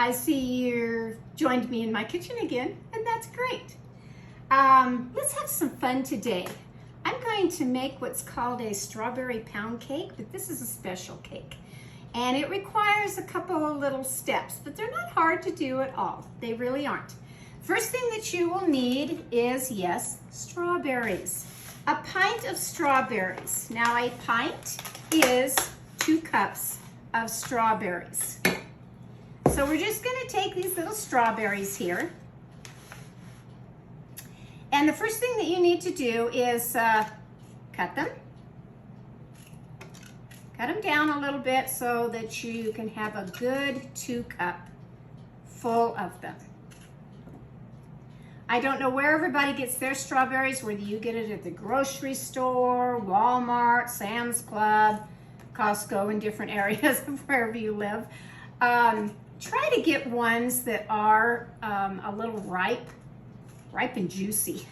I see you've joined me in my kitchen again, and that's great. Let's have some fun today. I'm going to make what's called a strawberry pound cake, but this is a special cake. And it requires a couple of little steps, but they're not hard to do at all. They really aren't. First thing that you will need is, yes, strawberries. A pint of strawberries. Now a pint is 2 cups of strawberries. So we're just going to take these little strawberries here. And the first thing that you need to do is cut them. Cut them down a little bit so that you can have a good 2 cup full of them. I don't know where everybody gets their strawberries, whether you get it at the grocery store, Walmart, Sam's Club, Costco, in different areas of wherever you live. Try to get ones that are a little ripe and juicy.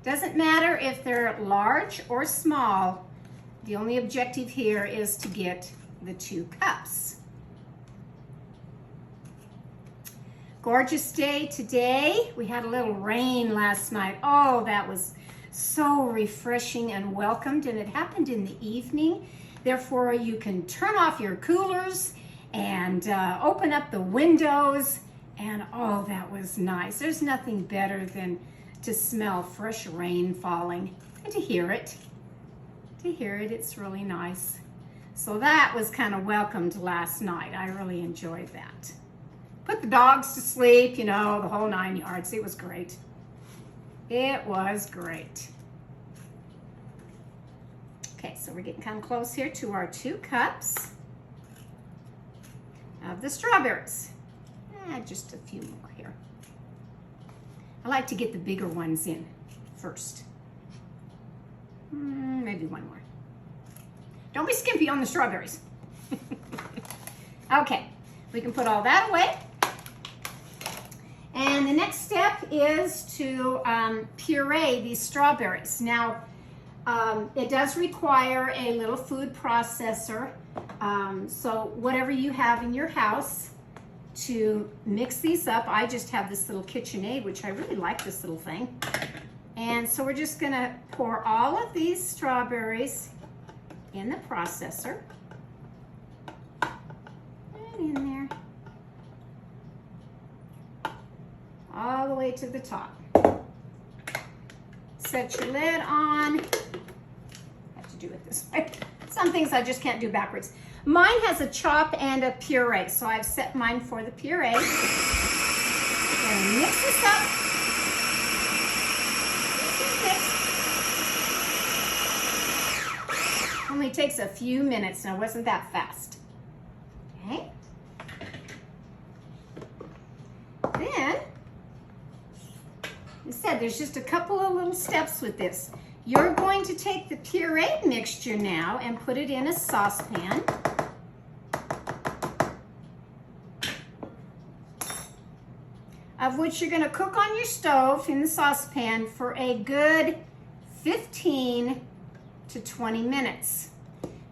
Doesn't matter if they're large or small. The only objective here is to get the 2 cups. Gorgeous day today. We had a little rain last night. Oh, that was so refreshing and welcomed, and it happened in the evening. Therefore, you can turn off your coolers and open up the windows, and oh, that was nice. There's nothing better than to smell fresh rain falling and to hear it. It's really nice. So that was kind of welcomed last night. I really enjoyed that. Put the dogs to sleep, you know, the whole 9 yards. It was great. It was great. Okay, so we're getting kind of close here to our 2 cups of the strawberries. Just a few more here. I like to get the bigger ones in first. Maybe one more. Don't be skimpy on the strawberries. Okay, we can put all that away. And the next step is to puree these strawberries. Now, it does require a little food processor. So whatever you have in your house to mix these up. I just have this little KitchenAid, which I really like this little thing. And so we're just gonna pour all of these strawberries in the processor. And in there. All the way to the top. Set your lid on. I have to do it this way. Some things I just can't do backwards. Mine has a chop and a puree, so I've set mine for the puree. We're gonna mix this up. Only takes a few minutes. Now, wasn't that fast? Okay. Then, I said there's just a couple of little steps with this. You're going to take the puree mixture now and put it in a saucepan. Of which you're going to cook on your stove in the saucepan for a good 15 to 20 minutes.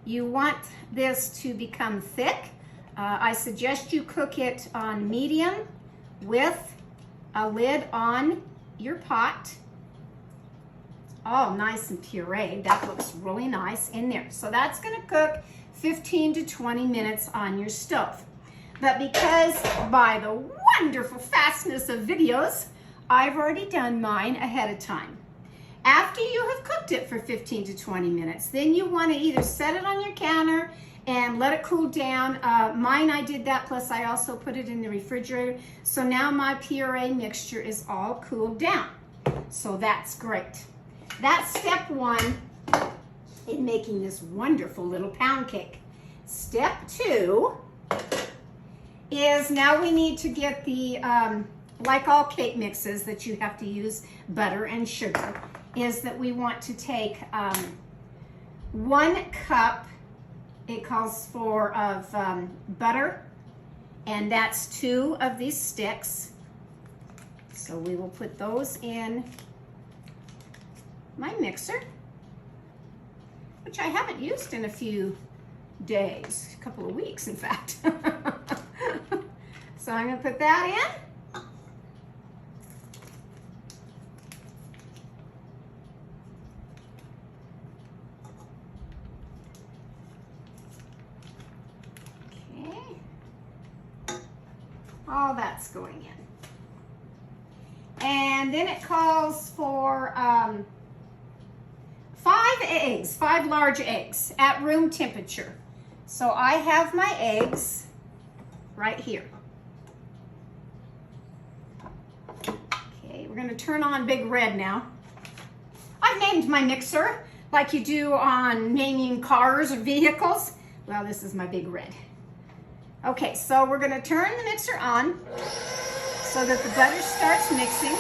You want this to become thick. I suggest you cook it on medium with a lid on your pot. All nice and pureed. That looks really nice in there. So that's going to cook 15 to 20 minutes on your stove. But because by the wonderful fastness of videos, I've already done mine ahead of time. After you have cooked it for 15 to 20 minutes, then you want to either set it on your counter and let it cool down. Mine, I did that, plus I also put it in the refrigerator. So now my puree mixture is all cooled down. So that's great. That's step 1 in making this wonderful little pound cake. Step 2 is now we need to get the, like all cake mixes that you have to use butter and sugar, is that we want to take 1 cup, it calls for, of butter, and that's 2 of these sticks. So we will put those in my mixer, which I haven't used in a few days, a couple of weeks in fact. So I'm going to put that in. All that's going in. And then it calls for 5 eggs, 5 large eggs at room temperature. So I have my eggs right here. Okay, we're going to turn on Big Red now. I've named my mixer like you do on naming cars or vehicles. Well, this is my Big Red. Okay, so we're going to turn the mixer on so that the butter starts mixing.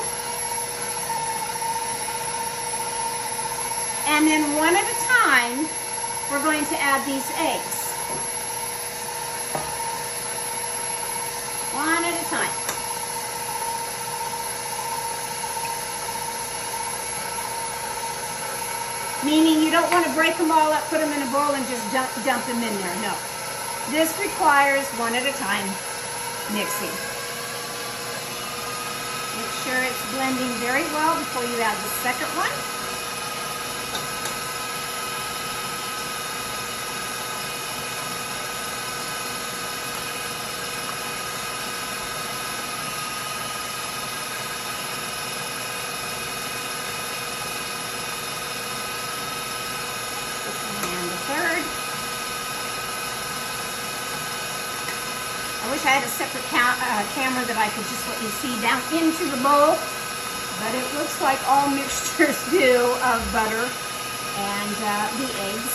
And then one at a time, we're going to add these eggs. One at a time. Meaning you don't want to break them all up, put them in a bowl, and just dump them in there. No. This requires one at a time mixing. Make sure it's blending very well before you add the second one. And the third. I wish I had a separate camera that I could just let you see down into the bowl, but it looks like all mixtures do of butter and the eggs.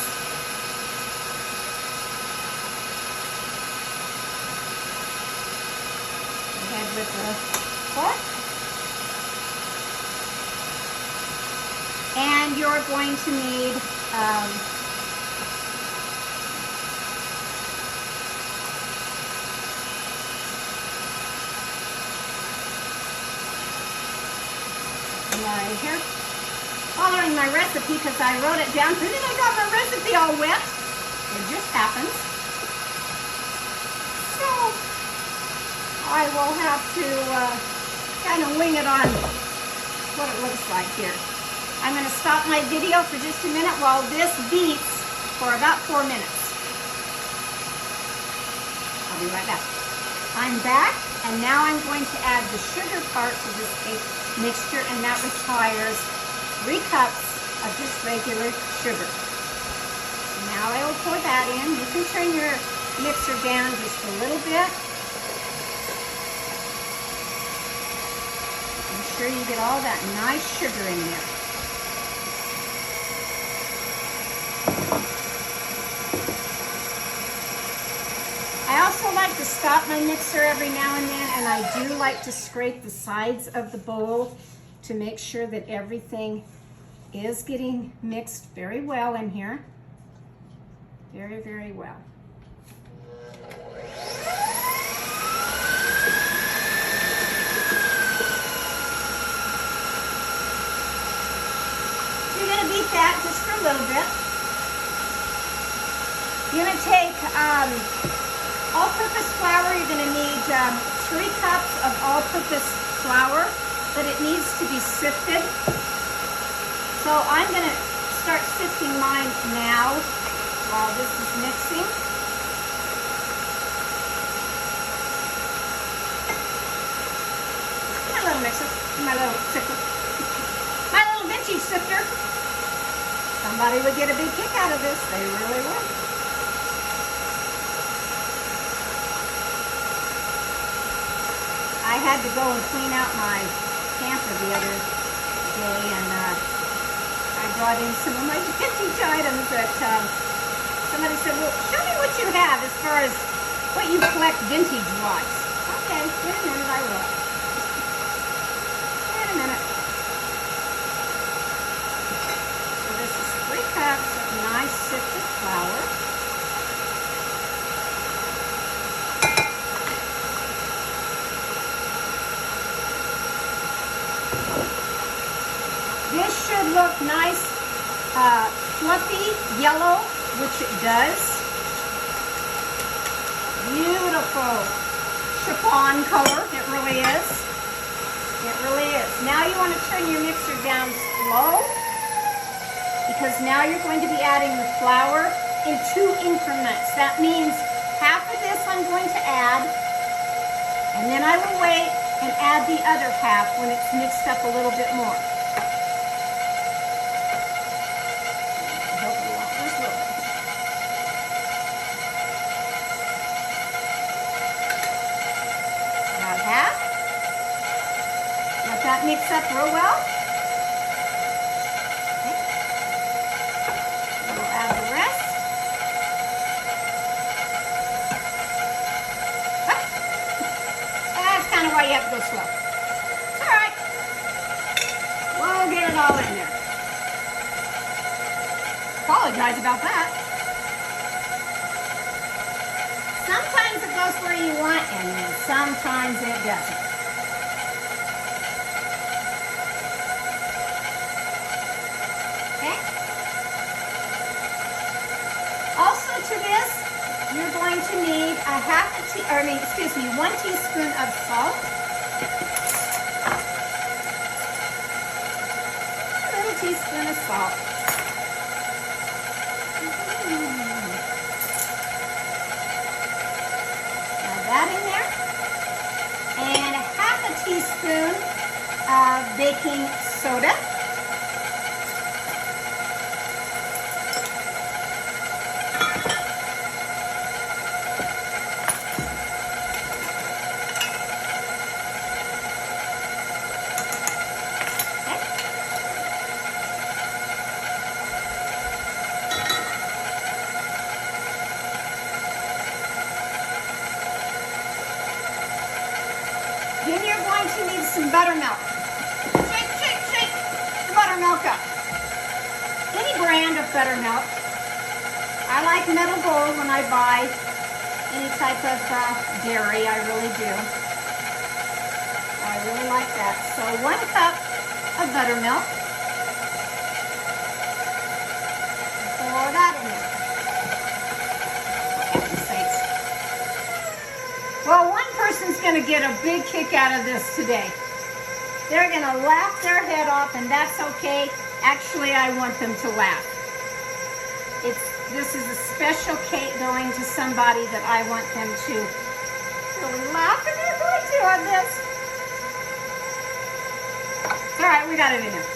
Go ahead with the fork. And you're going to need right here, following my recipe because I wrote it down, and then I got my recipe all wet. It just happens. So I will have to kind of wing it on what it looks like here. I'm going to stop my video for just a minute while this beats for about 4 minutes. I'll be right back. I'm back, and now I'm going to add the sugar part to this mixture, and that requires 3 cups of just regular sugar. Now I will pour that in. You can turn your mixer down just a little bit. Make sure you get all that nice sugar in there. I also like to stop my mixer every now and then, and I do like to scrape the sides of the bowl to make sure that everything is getting mixed very well in here. Very, very well. You're going to beat that just for a little bit. You're going to take all-purpose flour. You're going to need 3 cups of all-purpose flour, but it needs to be sifted. So I'm going to start sifting mine now while this is mixing. My little mixer, my little sifter, my little vintage sifter. Somebody would get a big kick out of this. They really would. I had to go and clean out my camper the other day, and I brought in some of my vintage items that somebody said, well, show me what you have as far as what you collect vintage-wise. Okay, in a minute I will. In a minute. So this is 3 cups of nice sifted flour. This should look nice, fluffy, yellow, which it does. Beautiful. fawn color. It really is. It really is. Now you want to turn your mixer down slow, because now you're going to be adding the flour in 2 increments. That means half of this I'm going to add, and then I will wait and add the other half when it's mixed up a little bit more. About half. Let that mix up real well. Okay. We'll add the rest. That's kind of why you have to go slow. It's all right. We'll get it all in there. Apologize about that. Sometimes it goes where you want, and then sometimes it doesn't. Okay? Also to this, you're going to need 1 teaspoon of salt. A little teaspoon of salt. Add that in there. And 1/2 teaspoon of baking soda. Then you're going to need some buttermilk. Shake the buttermilk up. Any brand of buttermilk. I like Metal Gold when I buy any type of dairy. I really do. I really like that. So 1 cup of buttermilk. Pour that in there. For heaven's sakes. Well, one person's going to get a big kick out of this today. They're going to laugh their head off, and that's okay. Actually, I want them to laugh. This is a special cake going to somebody that I want them to really laugh, and they're going to on this. It's all right, we got it in there.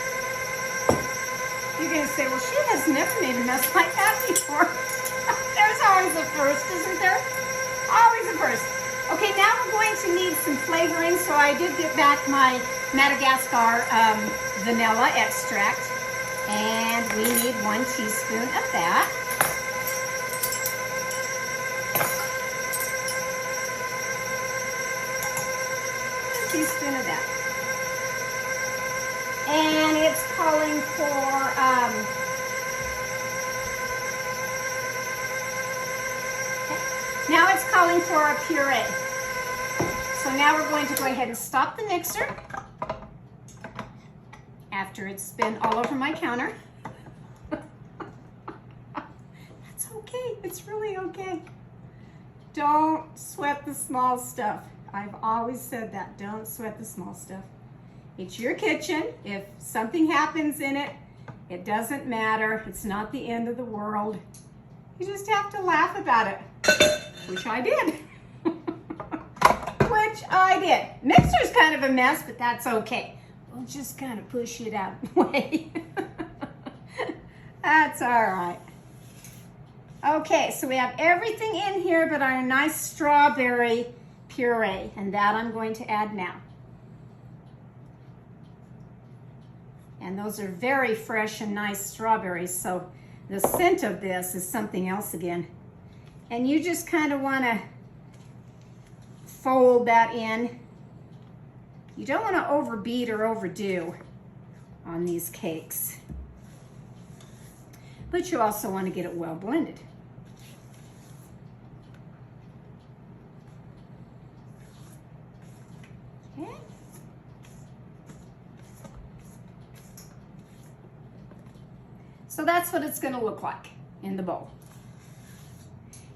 You're going to say, well, she has never made a mess like that before. There's always a first, isn't there? Always a first. Okay, now we're going to need some flavoring, so I did get back my Madagascar vanilla extract, and we need 1 teaspoon of that. 1 teaspoon of that. And it's calling for now it's calling for a puree. So now we're going to go ahead and stop the mixer after it's been all over my counter. That's okay. It's really okay. Don't sweat the small stuff. I've always said that. Don't sweat the small stuff. It's your kitchen. If something happens in it, it doesn't matter. It's not the end of the world. You just have to laugh about it. Which I did. Which I did. Mixer's kind of a mess, but that's okay. We'll just kind of push it out of the way. That's all right. Okay, so we have everything in here but our nice strawberry puree, and that I'm going to add now. And those are very fresh and nice strawberries, so the scent of this is something else again. And you just kind of want to fold that in. You don't want to overbeat or overdo on these cakes. But you also want to get it well blended. Okay. So that's what it's going to look like in the bowl.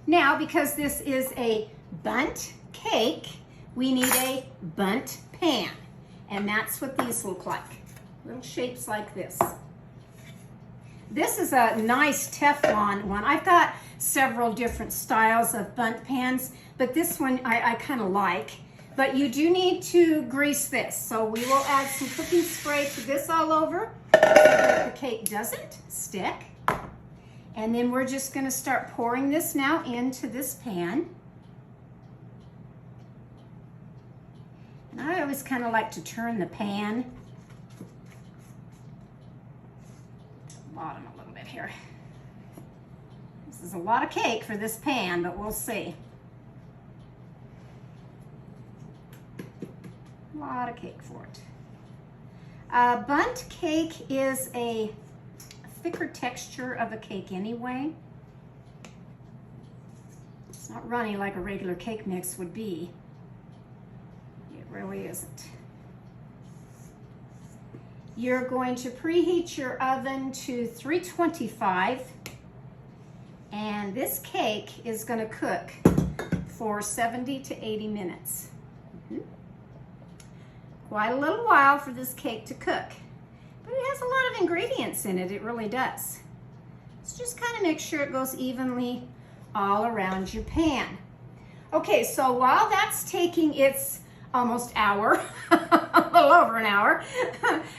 Now, because this is a bundt cake, we need a bundt pan. And that's what these look like. Little shapes like this. This is a nice Teflon one. I've got several different styles of bundt pans, but this one I kind of like. But you do need to grease this. So we will add some cooking spray to this all over so that the cake doesn't stick. And then we're just going to start pouring this now into this pan. And I always kind of like to turn the pan to the bottom a little bit here. This is a lot of cake for this pan, but we'll see. A lot of cake for it. Bundt cake is a thicker texture of a cake anyway. It's not runny like a regular cake mix would be. It really isn't. You're going to preheat your oven to 325, and this cake is going to cook for 70 to 80 minutes. Quite a little while for this cake to cook, but it has a lot of ingredients in it. It really does. So just kind of make sure it goes evenly all around your pan. Okay, so while that's taking its almost hour, a little over an hour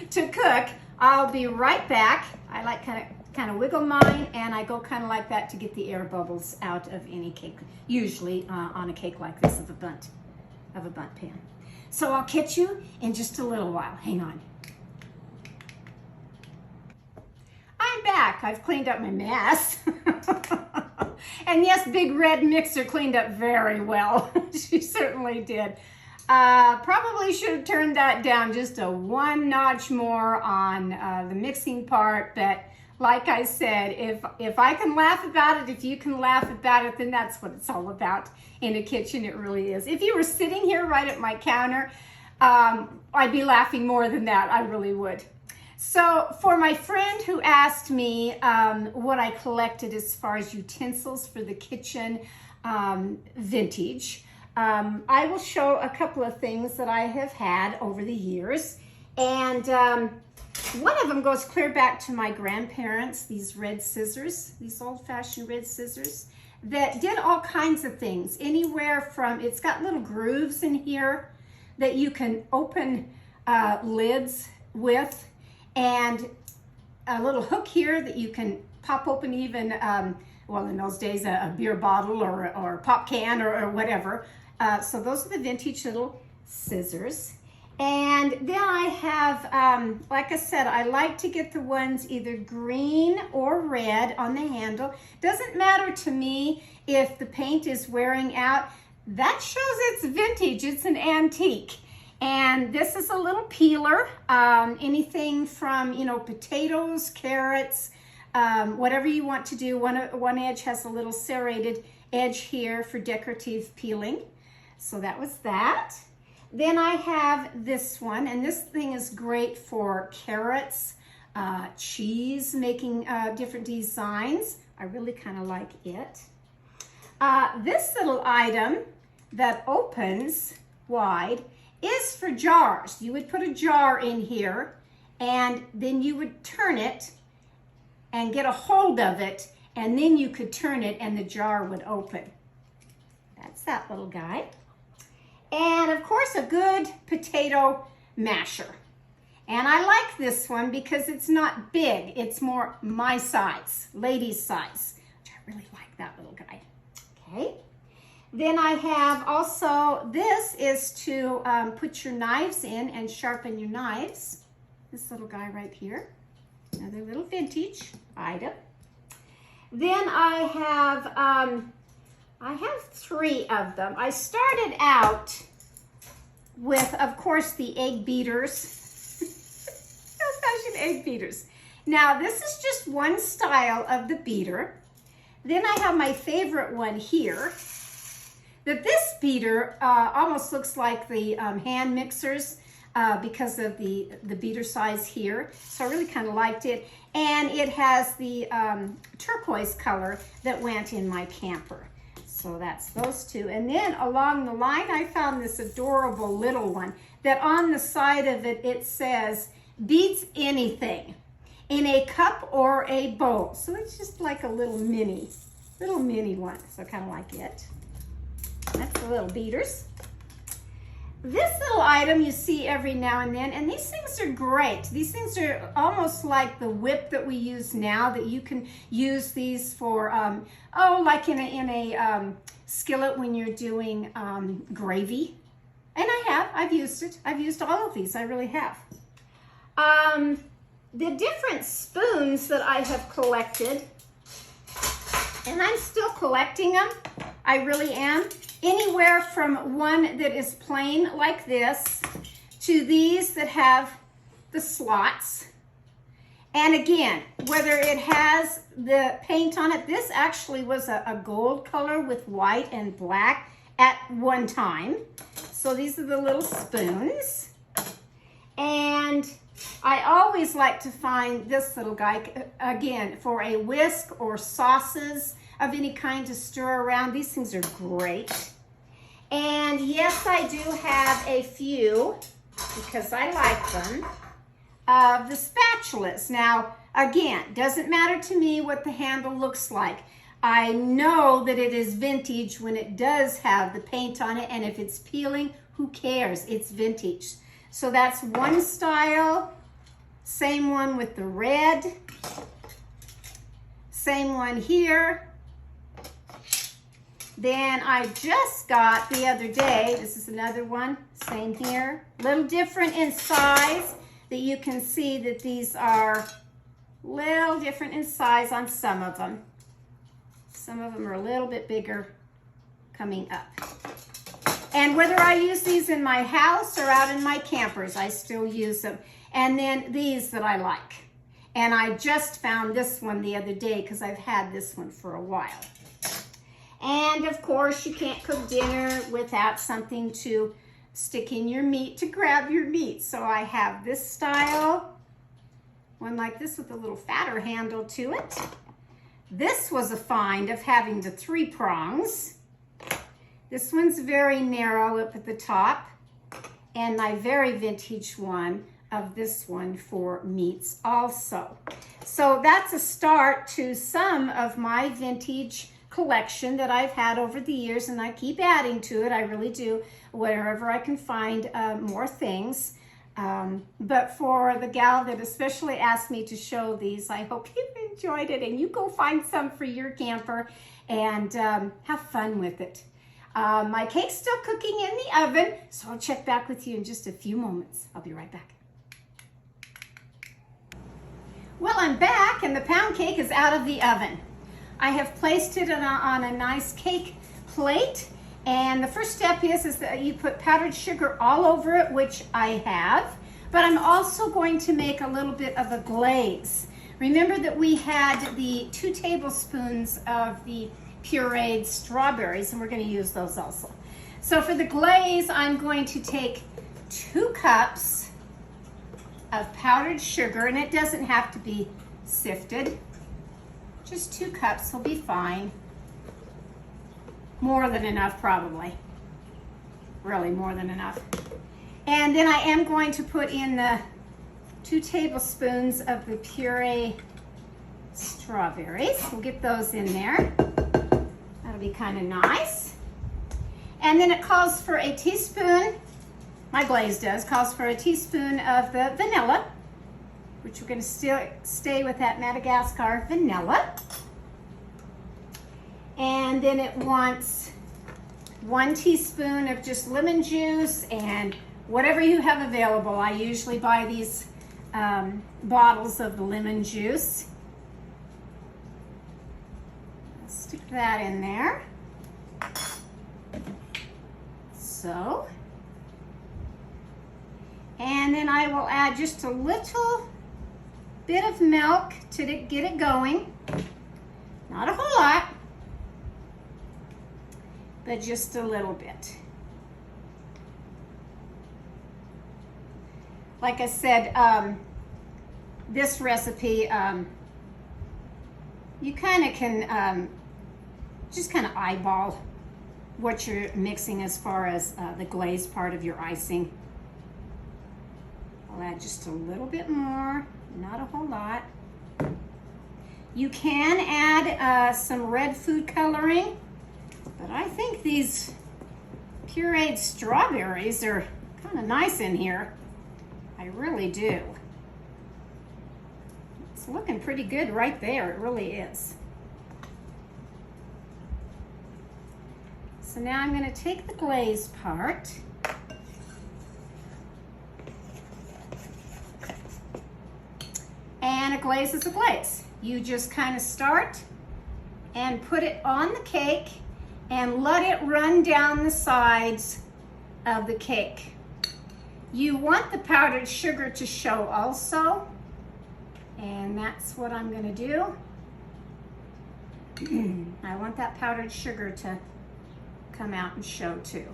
to cook, I'll be right back. I like kind of wiggle mine, and I go kind of like that to get the air bubbles out of any cake, usually on a cake like this of a bundt pan. So I'll catch you in just a little while. Hang on. I'm back. I've cleaned up my mess. And yes, Big Red Mixer cleaned up very well. She certainly did. Probably should have turned that down just a one notch more on the mixing part, but like I said, if I can laugh about it, if you can laugh about it, then that's what it's all about in a kitchen. It really is. If you were sitting here right at my counter, I'd be laughing more than that. I really would. So for my friend who asked me what I collected as far as utensils for the kitchen vintage, I will show a couple of things that I have had over the years. And one of them goes clear back to my grandparents, these red scissors, these old-fashioned red scissors that did all kinds of things. Anywhere from, it's got little grooves in here that you can open lids with, and a little hook here that you can pop open even, well, in those days, a beer bottle or a pop can or whatever. So those are the vintage little scissors. And then I have, like I said, I like to get the ones either green or red on the handle. Doesn't matter to me if the paint is wearing out. That shows it's vintage, it's an antique. And this is a little peeler, anything from, potatoes, carrots, whatever you want to do. One edge has a little serrated edge here for decorative peeling. So that was that. Then I have this one, and this thing is great for carrots, cheese, making different designs. I really kind of like it. This little item that opens wide is for jars. You would put a jar in here, and then you would turn it and get a hold of it, and then you could turn it and the jar would open. That's that little guy. And of course, a good potato masher. And I like this one because it's not big. It's more my size, lady's size, which I really like that little guy. Okay. Then I have also, this is to put your knives in and sharpen your knives. This little guy right here. Another little vintage item. Then I have 3 of them. I started out with, of course, the egg beaters. Old-fashioned egg beaters. Now, this is just one style of the beater. Then I have my favorite one here. That this beater almost looks like the hand mixers because of the beater size here. So I really kind of liked it. And it has the turquoise color that went in my camper. So that's those two. And then along the line, I found this adorable little one that on the side of it, it says, beats anything in a cup or a bowl. So it's just like a little mini one. So I kind of like it. That's the little beaters. This little item you see every now and then, and these things are great. These things are almost like the whip that we use now, that you can use these for, like in a skillet when you're doing gravy. And I've used it. I've used all of these, I really have. The different spoons that I have collected, and I'm still collecting them, I really am. Anywhere from one that is plain like this to these that have the slots. And again, whether it has the paint on it, this actually was a gold color with white and black at one time. So these are the little spoons. And I always like to find this little guy, again, for a whisk or sauces of any kind to stir around. These things are great. And yes, I do have a few, because I like them, of the spatulas. Now, again, doesn't matter to me what the handle looks like. I know that it is vintage when it does have the paint on it, and if it's peeling, who cares? It's vintage. So that's one style. Same one with the red. Same one here. Then I just got the other day, this is another one, same here. A little different in size, that you can see that these are a little different in size on some of them. Some of them are a little bit bigger coming up. And whether I use these in my house or out in my campers, I still use them. And then these that I like. And I just found this one the other day because I've had this one for a while. And of course, you can't cook dinner without something to stick in your meat to grab your meat. So I have this style, one like this with a little fatter handle to it. This was a find of having the 3 prongs. This one's very narrow up at the top, and my very vintage one of this one for meats also. So that's a start to some of my vintage collection that I've had over the years, and I keep adding to it. I really do, wherever I can find more things. But for the gal that especially asked me to show these, I hope you've enjoyed it, and you go find some for your camper and have fun with it. My cake's still cooking in the oven, so I'll check back with you in just a few moments. I'll be right back. Well, I'm back, and the pound cake is out of the oven. I have placed it on a nice cake plate, and the first step is that you put powdered sugar all over it, which I have, but I'm also going to make a little bit of a glaze. Remember that we had the 2 tablespoons of the pureed strawberries, and we're going to use those also. So for the glaze, I'm going to take 2 cups of powdered sugar, and it doesn't have to be sifted. Just 2 cups will be fine. More than enough, probably. Really more than enough. And then I am going to put in the 2 tablespoons of the puree strawberries. We'll get those in there. That'll be kind of nice. And then it calls for a teaspoon, my glaze does, calls for a teaspoon of the vanilla, which we're going to still stay with that Madagascar vanilla. And then it wants 1 teaspoon of just lemon juice and whatever you have available. I usually buy these bottles of the lemon juice. Stick that in there. So. And then I will add just a little bit of milk to get it going. Not a whole lot, but just a little bit. Like I said, this recipe, you kind of can just kind of eyeball what you're mixing as far as the glaze part of your icing. I'll add just a little bit more, not a whole lot. You can add some red food coloring, but I think these pureed strawberries are kind of nice in here. I really do. It's looking pretty good right there, it really is. So now I'm going to take the glaze part and a glaze is a glaze. You just kind of start and put it on the cake and let it run down the sides of the cake. You want the powdered sugar to show also, and that's what I'm going to do. I want that powdered sugar to come out and show too.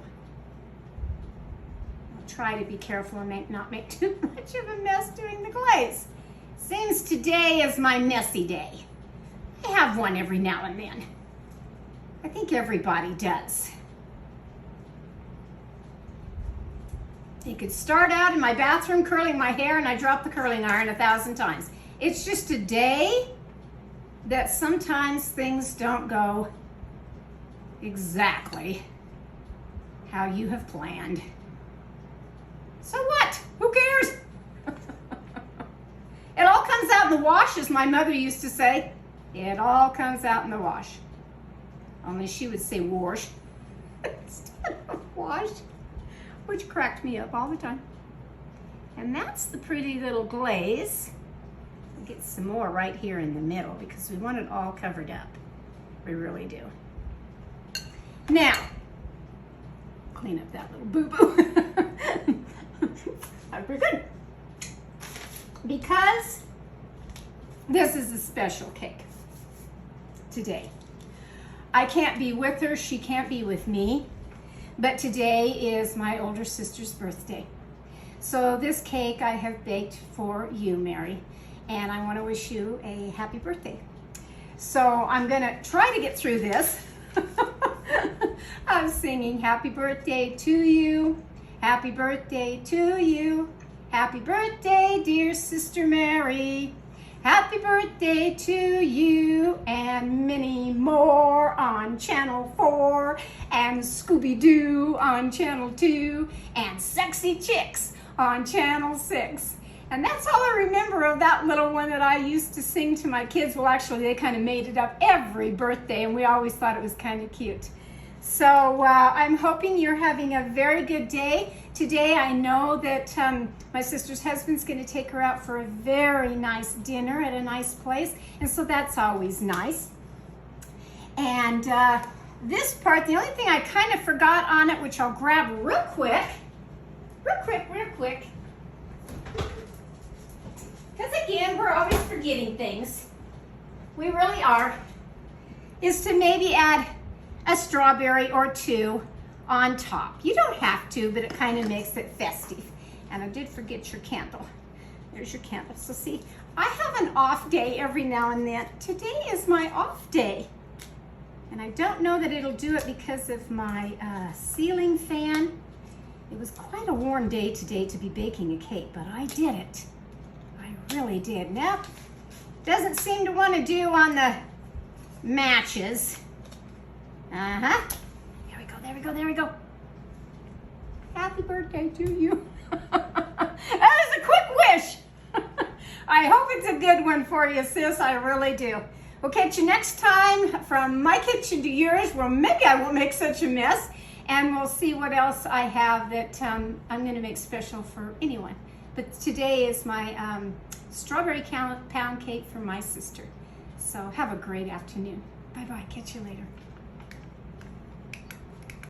I'll try to be careful and not make too much of a mess doing the glaze. Seems today is my messy day. I have one every now and then. I think everybody does. You could start out in my bathroom curling my hair and I drop the curling iron 1,000 times. It's just a day that sometimes things don't go exactly how you have planned. So what? Who cares? It all comes out in the wash, as my mother used to say. It all comes out in the wash. Only she would say wash instead of wash, which cracked me up all the time. And that's the pretty little glaze. We'll get some more right here in the middle because we want it all covered up. We really do. Now, clean up that little boo-boo. That'd be good. Because this is a special cake today. I can't be with her, she can't be with me, but today is my older sister's birthday. So this cake I have baked for you, Mary, and I want to wish you a happy birthday. So I'm gonna try to get through this. I'm singing happy birthday to you, happy birthday to you, happy birthday dear Sister Mary, happy birthday to you, and many more on Channel 4, and Scooby-Doo on Channel 2, and Sexy Chicks on Channel 6. And that's all I remember of that little one that I used to sing to my kids. Well, actually, they kind of made it up every birthday, and we always thought it was kind of cute. So I'm hoping you're having a very good day. Today, I know that my sister's husband's going to take her out for a very nice dinner at a nice place, and so that's always nice. And this part, the only thing I kind of forgot on it, which I'll grab real quick, because again, we're always forgetting things. We really are. Is to maybe add a strawberry or two on top. You don't have to, but it kind of makes it festive. And I did forget your candle. There's your candle. So see, I have an off day every now and then. Today is my off day. And I don't know that it'll do it because of my ceiling fan. It was quite a warm day today to be baking a cake, but I did it. I really did. Now, doesn't seem to want to do on the matches. There we go, there we go, there we go. Happy birthday to you. That is a quick wish. I hope it's a good one for you, sis. I really do. We'll catch you next time from my kitchen to yours. Well, maybe I won't make such a mess. And we'll see what else I have that I'm going to make special for anyone. But today is my strawberry pound cake for my sister. So have a great afternoon. Bye-bye. Catch you later.